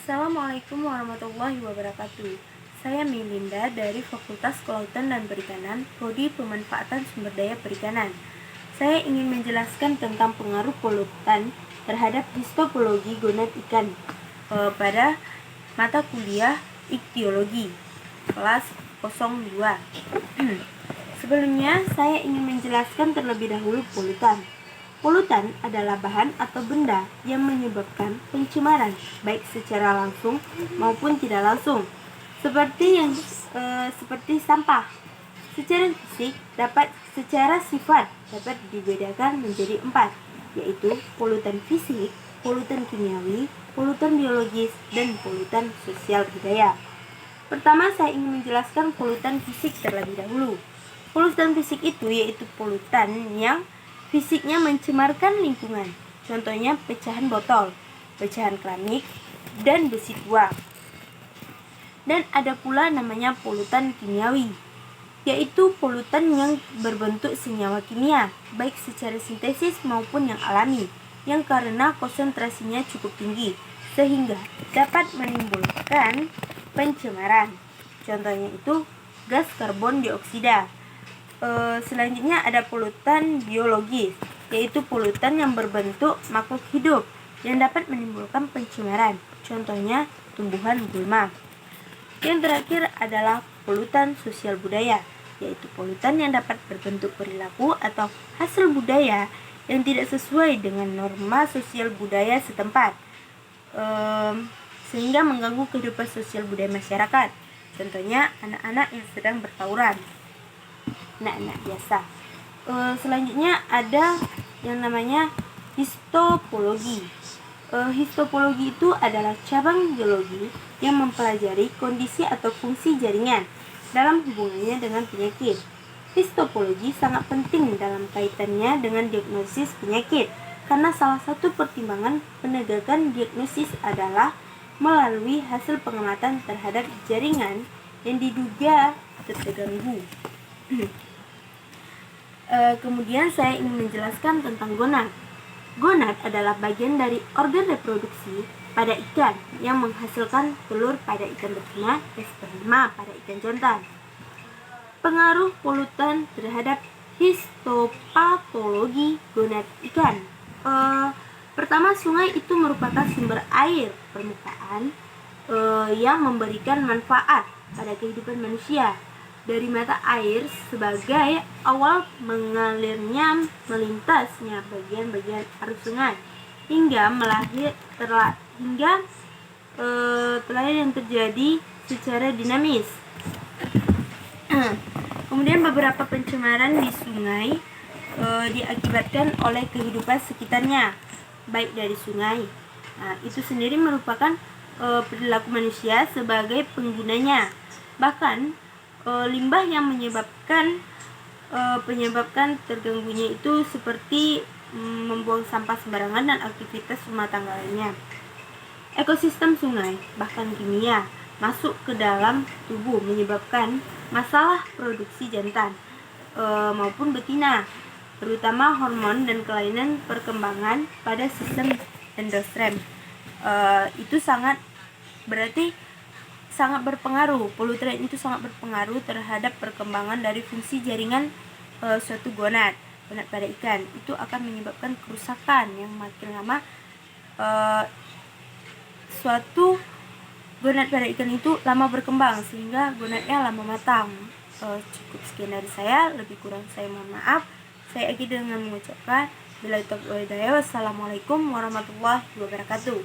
Assalamualaikum warahmatullahi wabarakatuh. Saya Melinda dari Fakultas Kelautan dan Perikanan, Prodi Pemanfaatan Sumber Daya Perikanan. Saya ingin menjelaskan tentang pengaruh polutan terhadap histopologi gonad ikan pada mata kuliah Ichtyologi kelas 02. Sebelumnya, saya ingin menjelaskan terlebih dahulu polutan. Polutan adalah bahan atau benda yang menyebabkan pencemaran, baik secara langsung maupun tidak langsung, seperti sampah. Secara sifat dapat dibedakan menjadi 4, yaitu polutan fisik, polutan kimiawi, polutan biologis, dan polutan sosial budaya. Pertama, saya ingin menjelaskan polutan fisik terlebih dahulu. Polutan fisik itu yaitu polutan yang fisiknya mencemarkan lingkungan, contohnya pecahan botol, pecahan keramik, dan besi tua. Dan ada pula namanya polutan kimiawi, yaitu polutan yang berbentuk senyawa kimia, baik secara sintesis maupun yang alami, yang karena konsentrasinya cukup tinggi, sehingga dapat menimbulkan pencemaran. Contohnya itu gas karbon dioksida. Selanjutnya ada polutan biologis, yaitu polutan yang berbentuk makhluk hidup yang dapat menimbulkan pencemaran, contohnya tumbuhan gulma. Yang terakhir adalah polutan sosial budaya, yaitu polutan yang dapat berbentuk perilaku atau hasil budaya yang tidak sesuai dengan norma sosial budaya setempat, sehingga mengganggu kehidupan sosial budaya masyarakat, contohnya anak-anak yang sedang bertawuran, anak-anak biasa. Selanjutnya ada yang namanya histopologi. Histopologi itu adalah cabang biologi yang mempelajari kondisi atau fungsi jaringan dalam hubungannya dengan penyakit. Histopologi sangat penting dalam kaitannya dengan diagnosis penyakit, karena salah satu pertimbangan penegakan diagnosis adalah melalui hasil pengamatan terhadap jaringan yang diduga terganggu. Kemudian saya ingin menjelaskan tentang gonad. Gonad adalah bagian dari organ reproduksi pada ikan yang menghasilkan telur pada ikan betina dan sperma pada ikan jantan. Pengaruh polutan terhadap histopatologi gonad ikan. Pertama, sungai itu merupakan sumber air permukaan yang memberikan manfaat pada kehidupan manusia. Dari mata air sebagai awal mengalirnya melintasnya bagian-bagian arus sungai hingga terlahir yang terjadi secara dinamis. Kemudian beberapa pencemaran di sungai diakibatkan oleh kehidupan sekitarnya, baik dari sungai. Itu sendiri merupakan perilaku manusia sebagai penggunanya. Bahkan limbah yang menyebabkan terganggunya itu seperti membuang sampah sembarangan dan aktivitas rumah tangga lainnya. Ekosistem sungai, bahkan kimia, masuk ke dalam tubuh menyebabkan masalah produksi jantan maupun betina, terutama hormon dan kelainan perkembangan pada sistem endostrem. Itu sangat berpengaruh. Polutan itu sangat berpengaruh terhadap perkembangan dari fungsi jaringan suatu gonad pada ikan. Itu akan menyebabkan kerusakan yang makin lama. Suatu gonad pada ikan itu lama berkembang sehingga gonadnya lama matang. Cukup sekian dari saya, lebih kurang saya mohon maaf. Saya akhiri dengan mengucapkan wassalamualaikum warahmatullahi wabarakatuh.